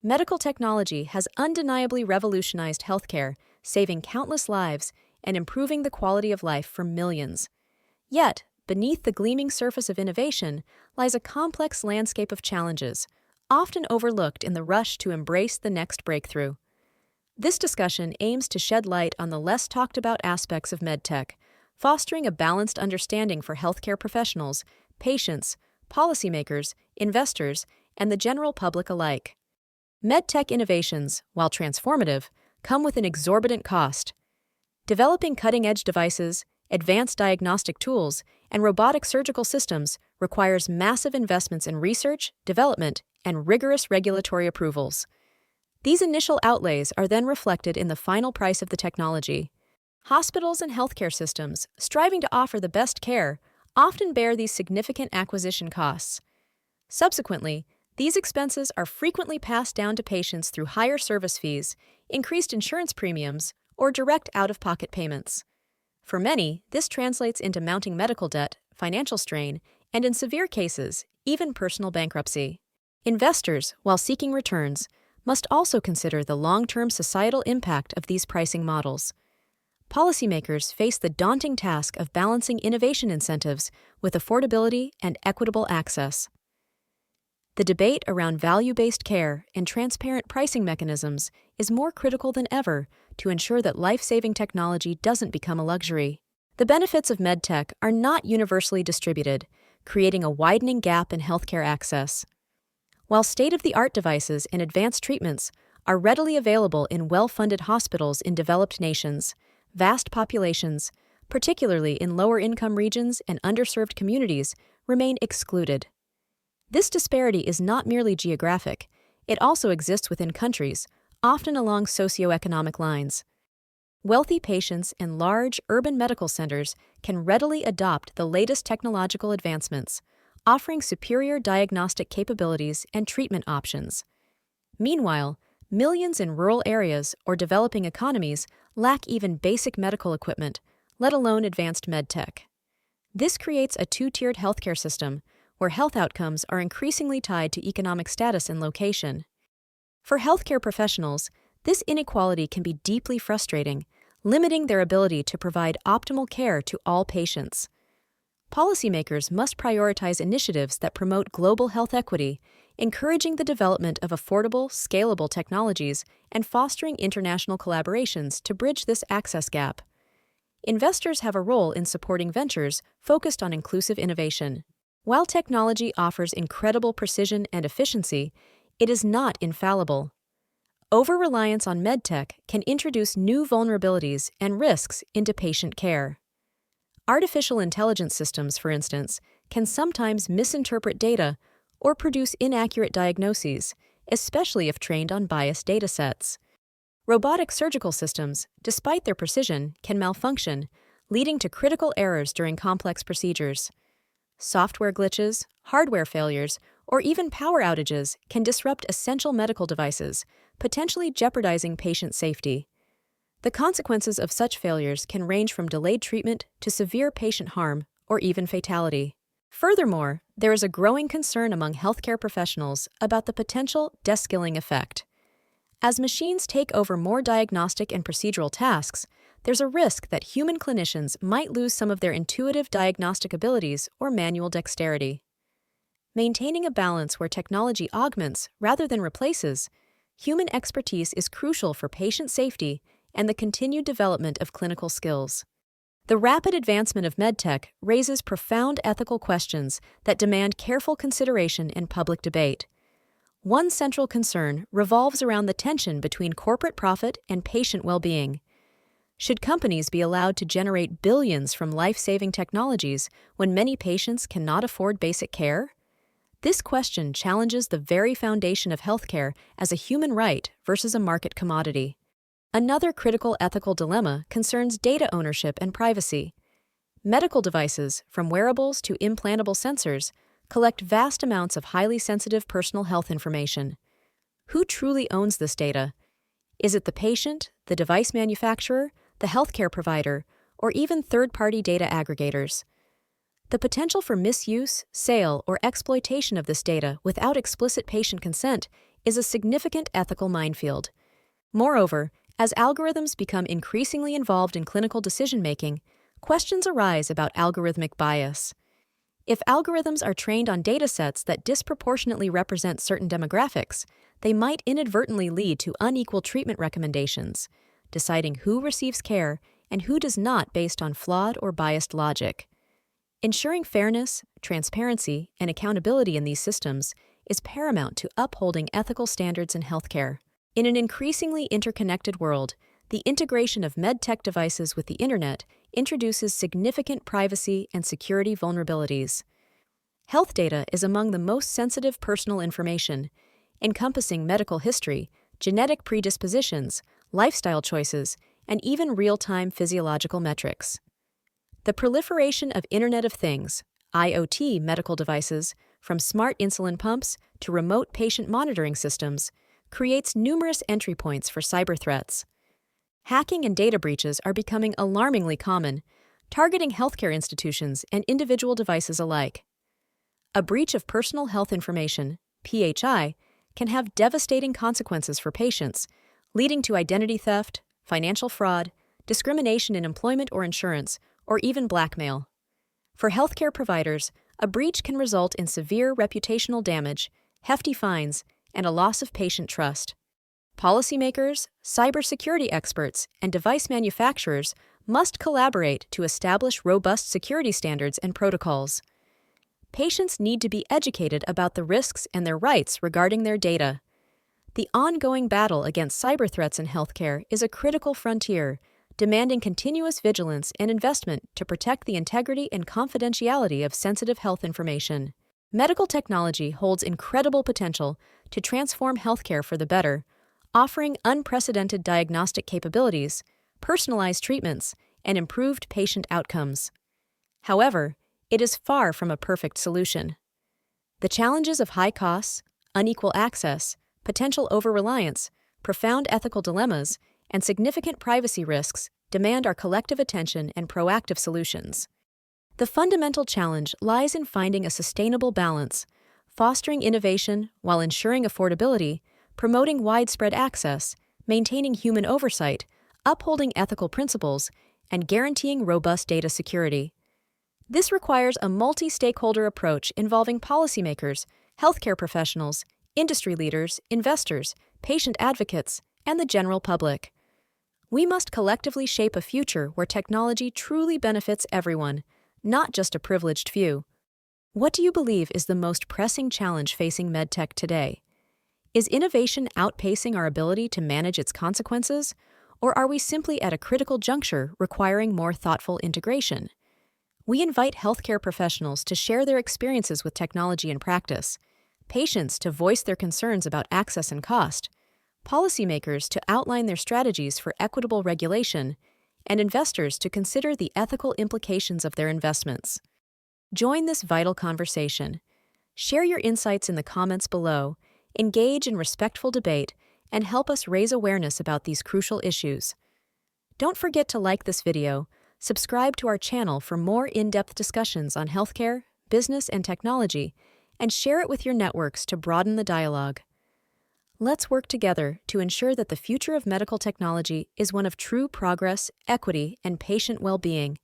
Medical technology has undeniably revolutionized healthcare, saving countless lives and improving the quality of life for millions. Yet, beneath the gleaming surface of innovation lies a complex landscape of challenges, often overlooked in the rush to embrace the next breakthrough. This discussion aims to shed light on the less talked about aspects of MedTech, fostering a balanced understanding for healthcare professionals, patients, policymakers, investors, and the general public alike. MedTech innovations, while transformative, come with an exorbitant cost. Developing cutting-edge devices, advanced diagnostic tools, and robotic surgical systems requires massive investments in research, development, and rigorous regulatory approvals. These initial outlays are then reflected in the final price of the technology. Hospitals and healthcare systems, striving to offer the best care, often bear these significant acquisition costs. Subsequently, these expenses are frequently passed down to patients through higher service fees, increased insurance premiums, or direct out-of-pocket payments. For many, this translates into mounting medical debt, financial strain, and in severe cases, even personal bankruptcy. Investors, while seeking returns, must also consider the long-term societal impact of these pricing models. Policymakers face the daunting task of balancing innovation incentives with affordability and equitable access. The debate around value-based care and transparent pricing mechanisms is more critical than ever to ensure that life-saving technology doesn't become a luxury. The benefits of MedTech are not universally distributed, creating a widening gap in healthcare access. While state-of-the-art devices and advanced treatments are readily available in well-funded hospitals in developed nations, vast populations, particularly in lower-income regions and underserved communities, remain excluded. This disparity is not merely geographic, it also exists within countries, often along socioeconomic lines. Wealthy patients in large urban medical centers can readily adopt the latest technological advancements, offering superior diagnostic capabilities and treatment options. Meanwhile, millions in rural areas or developing economies lack even basic medical equipment, let alone advanced medtech. This creates a two-tiered healthcare system where health outcomes are increasingly tied to economic status and location. For healthcare professionals, this inequality can be deeply frustrating, limiting their ability to provide optimal care to all patients. Policymakers must prioritize initiatives that promote global health equity, encouraging the development of affordable, scalable technologies and fostering international collaborations to bridge this access gap. Investors have a role in supporting ventures focused on inclusive innovation. While technology offers incredible precision and efficiency, it is not infallible. Over-reliance on medtech can introduce new vulnerabilities and risks into patient care. Artificial intelligence systems, for instance, can sometimes misinterpret data or produce inaccurate diagnoses, especially if trained on biased datasets. Robotic surgical systems, despite their precision, can malfunction, leading to critical errors during complex procedures. Software glitches, hardware failures, or even power outages can disrupt essential medical devices, potentially jeopardizing patient safety. The consequences of such failures can range from delayed treatment to severe patient harm or even fatality. Furthermore, there is a growing concern among healthcare professionals about the potential de-skilling effect. As machines take over more diagnostic and procedural tasks, there's a risk that human clinicians might lose some of their intuitive diagnostic abilities or manual dexterity. Maintaining a balance where technology augments rather than replaces, human expertise is crucial for patient safety and the continued development of clinical skills. The rapid advancement of medtech raises profound ethical questions that demand careful consideration and public debate. One central concern revolves around the tension between corporate profit and patient well-being. Should companies be allowed to generate billions from life-saving technologies when many patients cannot afford basic care? This question challenges the very foundation of healthcare as a human right versus a market commodity. Another critical ethical dilemma concerns data ownership and privacy. Medical devices, from wearables to implantable sensors, collect vast amounts of highly sensitive personal health information. Who truly owns this data? Is it the patient, the device manufacturer, the healthcare provider, or even third-party data aggregators? The potential for misuse, sale, or exploitation of this data without explicit patient consent is a significant ethical minefield. Moreover, as algorithms become increasingly involved in clinical decision-making, questions arise about algorithmic bias. If algorithms are trained on datasets that disproportionately represent certain demographics, they might inadvertently lead to unequal treatment recommendations, deciding who receives care and who does not based on flawed or biased logic. Ensuring fairness, transparency, and accountability in these systems is paramount to upholding ethical standards in healthcare. In an increasingly interconnected world, the integration of MedTech devices with the Internet introduces significant privacy and security vulnerabilities. Health data is among the most sensitive personal information, encompassing medical history, genetic predispositions, lifestyle choices, and even real-time physiological metrics. The proliferation of Internet of Things, IoT medical devices, from smart insulin pumps to remote patient monitoring systems, creates numerous entry points for cyber threats. Hacking and data breaches are becoming alarmingly common, targeting healthcare institutions and individual devices alike. A breach of personal health information, PHI, can have devastating consequences for patients, leading to identity theft, financial fraud, discrimination in employment or insurance, or even blackmail. For healthcare providers, a breach can result in severe reputational damage, hefty fines, and a loss of patient trust. Policymakers, cybersecurity experts, and device manufacturers must collaborate to establish robust security standards and protocols. Patients need to be educated about the risks and their rights regarding their data. The ongoing battle against cyber threats in healthcare is a critical frontier, demanding continuous vigilance and investment to protect the integrity and confidentiality of sensitive health information. Medical technology holds incredible potential to transform healthcare for the better, offering unprecedented diagnostic capabilities, personalized treatments, and improved patient outcomes. However, it is far from a perfect solution. The challenges of high costs, unequal access, potential over-reliance, profound ethical dilemmas, and significant privacy risks demand our collective attention and proactive solutions. The fundamental challenge lies in finding a sustainable balance, fostering innovation while ensuring affordability, promoting widespread access, maintaining human oversight, upholding ethical principles, and guaranteeing robust data security. This requires a multi-stakeholder approach involving policymakers, healthcare professionals, industry leaders, investors, patient advocates, and the general public. We must collectively shape a future where technology truly benefits everyone, not just a privileged few. What do you believe is the most pressing challenge facing MedTech today? Is innovation outpacing our ability to manage its consequences, or are we simply at a critical juncture requiring more thoughtful integration? We invite healthcare professionals to share their experiences with technology and practice, patients to voice their concerns about access and cost, policymakers to outline their strategies for equitable regulation, and investors to consider the ethical implications of their investments. Join this vital conversation. Share your insights in the comments below, engage in respectful debate, and help us raise awareness about these crucial issues. Don't forget to like this video, subscribe to our channel for more in-depth discussions on healthcare, business, and technology, and share it with your networks to broaden the dialogue. Let's work together to ensure that the future of medical technology is one of true progress, equity, and patient well-being.